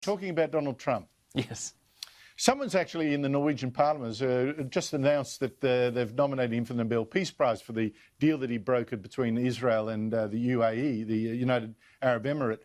talking about Donald Trump. Yes. Someone's actually in the Norwegian Parliament just announced that they've nominated him for the Nobel Peace Prize for the deal that he brokered between Israel and the UAE, the United Arab Emirates.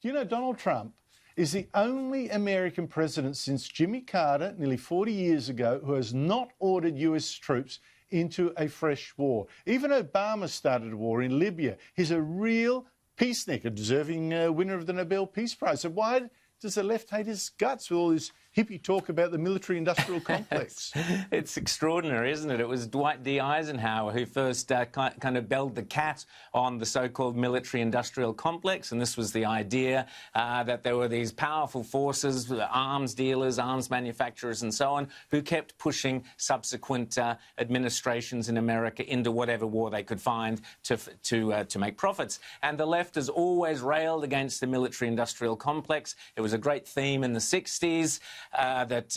Do you know Donald Trump is the only American president since Jimmy Carter, nearly 40 years ago, who has not ordered US troops into a fresh war. Even Obama started a war in Libya. He's a real peacenik, a deserving winner of the Nobel Peace Prize. So why does the left hate his guts with all this hippie talk about the military-industrial complex? It's extraordinary, isn't it? It was Dwight D. Eisenhower who first kind of belled the cat on the so-called military-industrial complex, and this was the idea that there were these powerful forces, arms dealers, arms manufacturers and so on, who kept pushing subsequent administrations in America into whatever war they could find to make profits. And the left has always railed against the military-industrial complex. It was a great theme in the 60s. That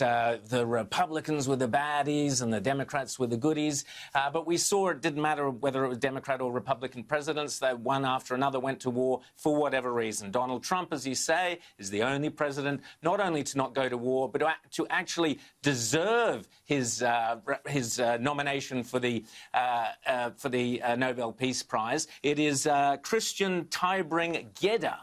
the Republicans were the baddies and the Democrats were the goodies. But we saw it didn't matter whether it was Democrat or Republican presidents. That one after another went to war for whatever reason. Donald Trump, as you say, is the only president not only to not go to war, but to actually deserve his nomination for the Nobel Peace Prize. It is Christian Tybring-Gjedde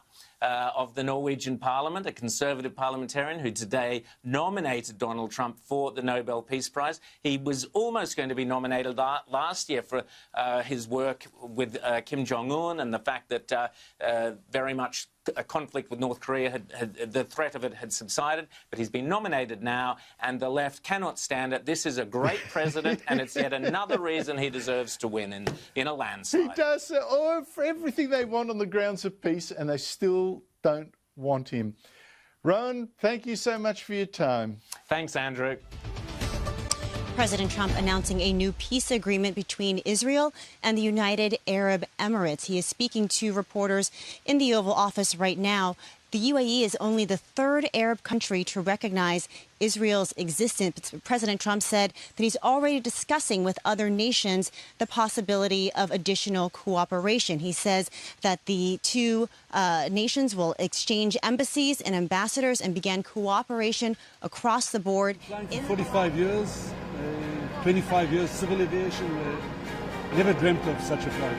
of the Norwegian Parliament, a conservative parliamentarian who today nominated Donald Trump for the Nobel Peace Prize. He was almost going to be nominated last year for his work with Kim Jong-un and the fact that very much a conflict with North Korea the threat of it had subsided, but he's been nominated now, and the left cannot stand it. This is a great president, and it's yet another reason he deserves to win in a landslide. He does for everything they want on the grounds of peace, and they still don't want him. Rowan, thank you so much for your time. Thanks, Andrew. President Trump announcing a new peace agreement between Israel and the United Arab Emirates. He is speaking to reporters in the Oval Office right now. The UAE is only the third Arab country to recognize Israel's existence. President Trump said that he's already discussing with other nations the possibility of additional cooperation. He says that the two nations will exchange embassies and ambassadors and begin cooperation across the board. 45 years, 25 years civil aviation, never dreamt of such a flight.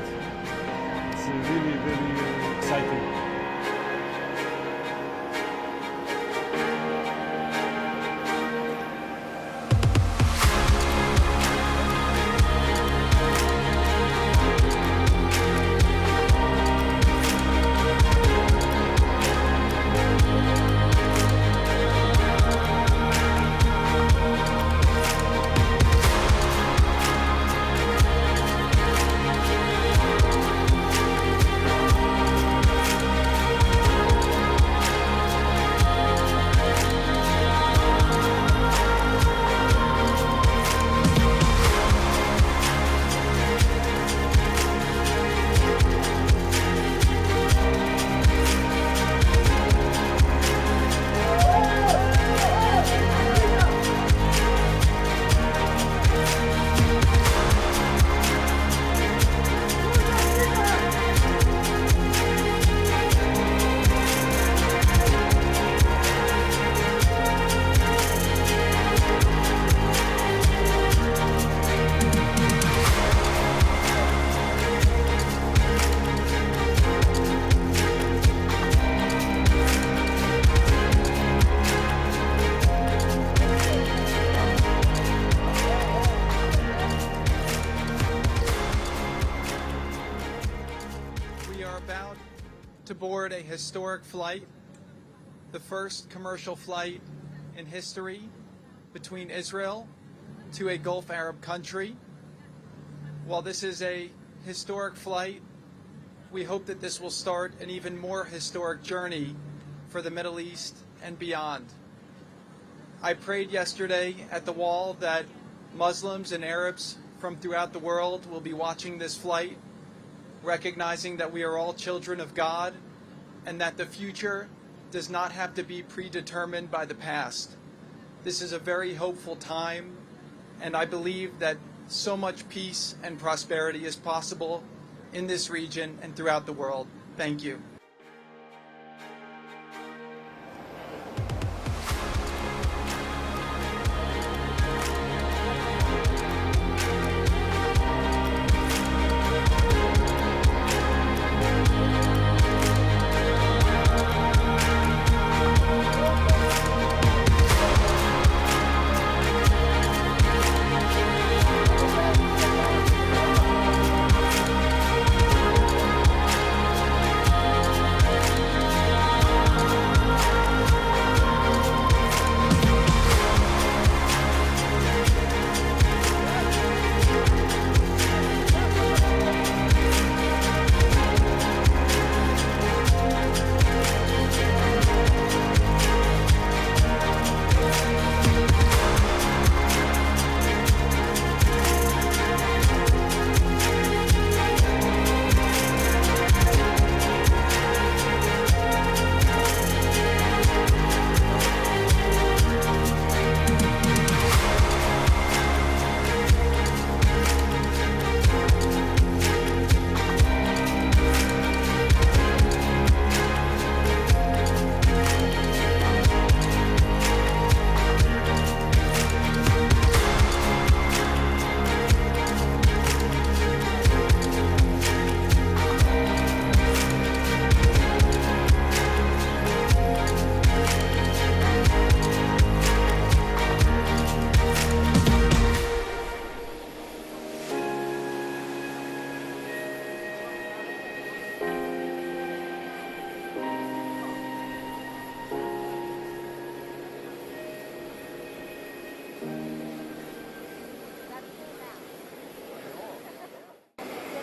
It's really, really exciting. To board a historic flight, the first commercial flight in history between Israel to a Gulf Arab country. While this is a historic flight, we hope that this will start an even more historic journey for the Middle East and beyond. I prayed yesterday at the wall that Muslims and Arabs from throughout the world will be watching this flight, recognizing that we are all children of God and that the future does not have to be predetermined by the past. This is a very hopeful time, and I believe that so much peace and prosperity is possible in this region and throughout the world. Thank you.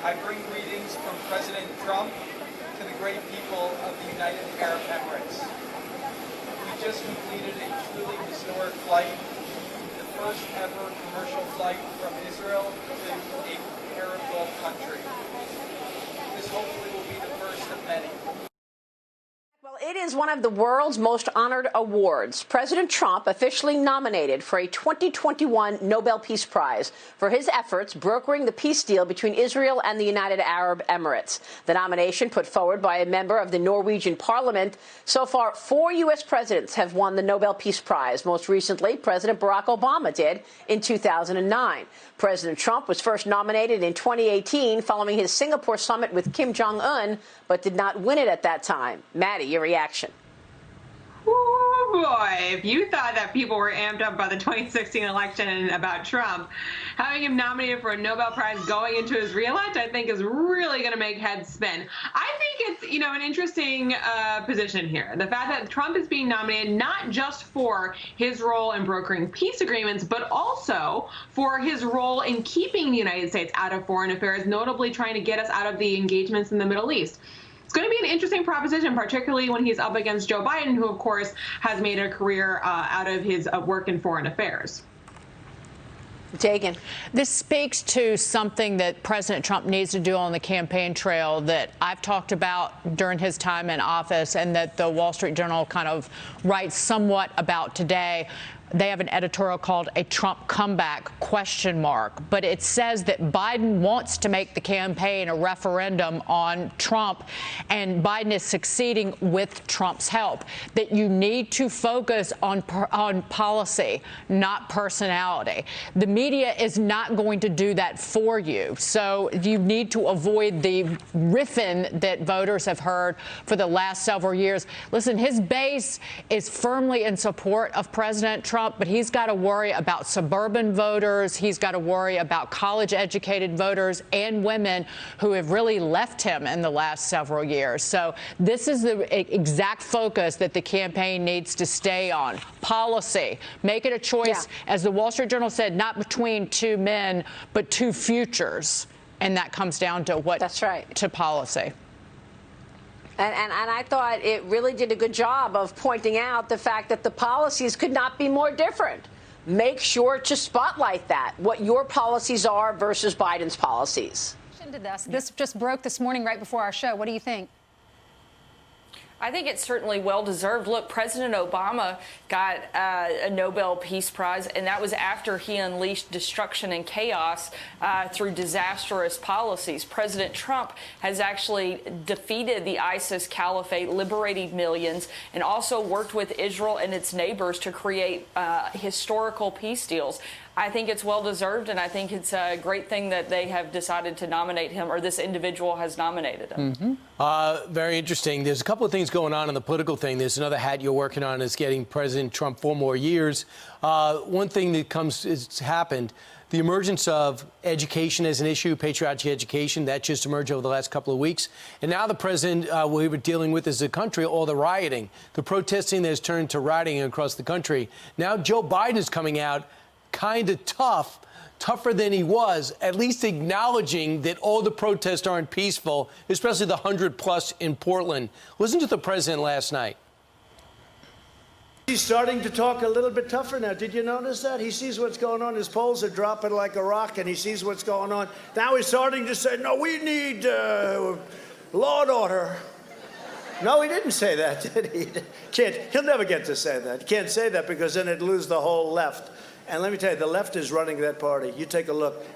I bring greetings from President Trump to the great people of the United Arab Emirates. We just completed a truly historic flight, the first ever commercial flight from Israel to an Arab Gulf country. This hopefully will be the first of many. Well, it is one of the world's most honored awards. President Trump officially nominated for a 2021 Nobel Peace Prize for his efforts brokering the peace deal between Israel and the United Arab Emirates. The nomination, put forward by a member of the Norwegian Parliament. So far, 4 U.S. presidents have won the Nobel Peace Prize. Most recently, President Barack Obama did in 2009. President Trump was first nominated in 2018 following his Singapore summit with Kim Jong-un, but did not win it at that time. Maddie, your reaction? Oh boy, if you thought that people were amped up by the 2016 election about Trump, having him nominated for a Nobel Prize going into his re-elect, I think is really going to make heads spin. I think it's, an interesting position here. The fact that Trump is being nominated not just for his role in brokering peace agreements, but also for his role in keeping the United States out of foreign affairs, notably trying to get us out of the engagements in the Middle East. It's going to be an interesting proposition, particularly when he's up against Joe Biden, who, of course, has made a career out of his work in foreign affairs. Taken. This speaks to something that President Trump needs to do on the campaign trail that I've talked about during his time in office and that the Wall Street Journal kind of writes somewhat about today. They have an editorial called "A Trump Comeback?" But it says that Biden wants to make the campaign a referendum on Trump, and Biden is succeeding with Trump's help. That you need to focus on policy, not personality. The media is not going to do that for you. So you need to avoid the riffing that voters have heard for the last several years. Listen, his base is firmly in support of President Trump. But he's got to worry about suburban voters. He's got to worry about college-educated voters and women who have really left him in the last several years. So this is the exact focus that the campaign needs to stay on. Policy. Make it a choice, as the Wall Street Journal said, not between two men, but two futures. And that comes down to what? That's right. To policy. And I thought it really did a good job of pointing out the fact that the policies could not be more different. Make sure to spotlight that, what your policies are versus Biden's policies. This just broke this morning right before our show. What do you think? I think it's certainly well-deserved. Look, President Obama got a Nobel Peace Prize, and that was after he unleashed destruction and chaos through disastrous policies. President Trump has actually defeated the ISIS caliphate, liberated millions, and also worked with Israel and its neighbors to create historical peace deals. I think it's well-deserved, and I think it's a great thing that they have decided to nominate him, or this individual has nominated him. Very interesting. There's a couple of things going on in the political thing. There's another hat you're working on is getting President Trump 4 more years. One thing that has happened, the emergence of education as an issue, patriotic education, that just emerged over the last couple of weeks. And now the president, we were dealing with as a country, all the rioting, the protesting that has turned to rioting across the country. Now Joe Biden is coming out kind of tougher than he was, at least acknowledging that all the protests aren't peaceful, especially the 100+ in Portland. Listen to the president last night. He's starting to talk a little bit tougher now. Did you notice that? He sees what's going on. His polls are dropping like a rock, and he sees what's going on. Now he's starting to say, no, we need law and order. No, he didn't say that, did he? He'll never get to say that. He can't say that because then it'd lose the whole left. And let me tell you, the left is running that party. You take a look.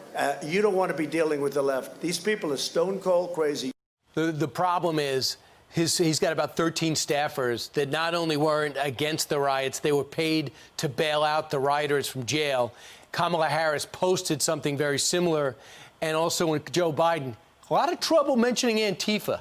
You don't want to be dealing with the left. These people are stone cold crazy. The problem is he's got about 13 staffers that not only weren't against the riots, they were paid to bail out the rioters from jail. Kamala Harris posted something very similar. And also with Joe Biden, a lot of trouble mentioning Antifa.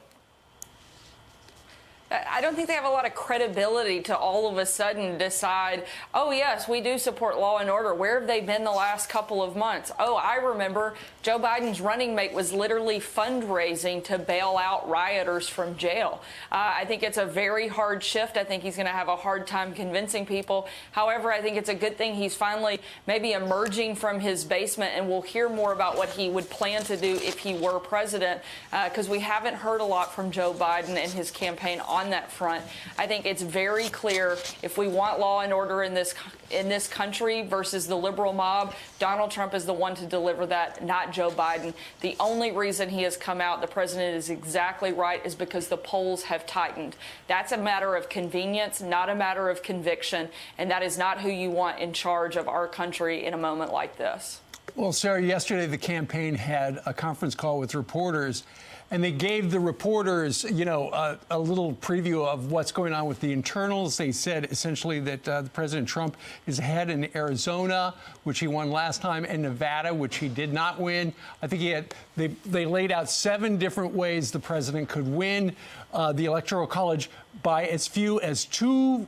I don't think they have a lot of credibility to all of a sudden decide, oh, yes, we do support law and order. Where have they been the last couple of months? Oh, I remember Joe Biden's running mate was literally fundraising to bail out rioters from jail. I think it's a very hard shift. I think he's going to have a hard time convincing people. However, I think it's a good thing he's finally maybe emerging from his basement, and we'll hear more about what he would plan to do if he were president, because we haven't heard a lot from Joe Biden and his campaign on that front. I think it's very clear if we want law and order in this country versus the liberal mob, Donald Trump is the one to deliver that, not Joe Biden. The only reason he has come out, the president is exactly right, is because the polls have tightened. That's a matter of convenience, not a matter of conviction, and that is not who you want in charge of our country in a moment like this. Well, Sarah, yesterday the campaign had a conference call with reporters, and they gave the reporters, a little preview of what's going on with the internals. They said essentially that President Trump is ahead in Arizona, which he won last time, and Nevada, which he did not win. I think they laid out 7 different ways the president could win the Electoral College by as few as 2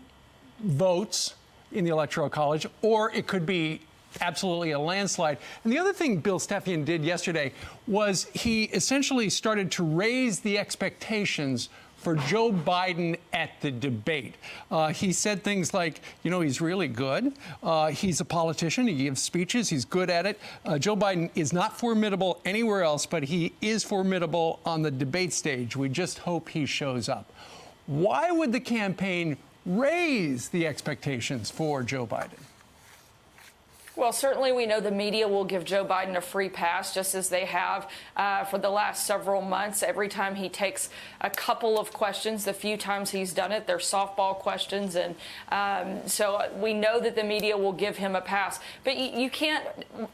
votes in the Electoral College, or it could be absolutely a landslide. And the other thing Bill Stepien did yesterday was he essentially started to raise the expectations for Joe Biden at the debate. He said things like, he's really good. He's a politician. He gives speeches. He's good at it. Joe Biden is not formidable anywhere else, but he is formidable on the debate stage. We just hope he shows up. Why would the campaign raise the expectations for Joe Biden? Well, certainly we know the media will give Joe Biden a free pass, just as they have for the last several months. Every time he takes a couple of questions, the few times he's done it, they're softball questions. And so we know that the media will give him a pass. But you can't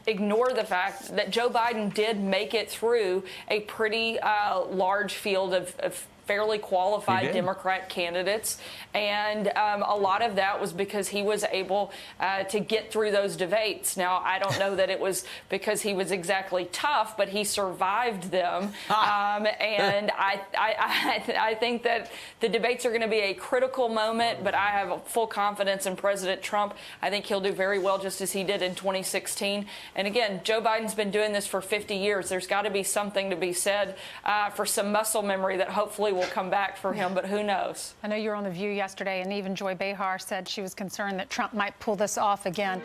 ignore the fact that Joe Biden did make it through a pretty large field of fairly qualified Democrat candidates. And a lot of that was because he was able to get through those debates. Now, I don't know that it was because he was exactly tough, but he survived them. And I think that the debates are going to be a critical moment, but I have full confidence in President Trump. I think he'll do very well, just as he did in 2016. And again, Joe Biden's been doing this for 50 years. There's got to be something to be said for some muscle memory that hopefully will come back for him, but who knows? I know you were on The View yesterday, and even Joy Behar said she was concerned that Trump might pull this off again.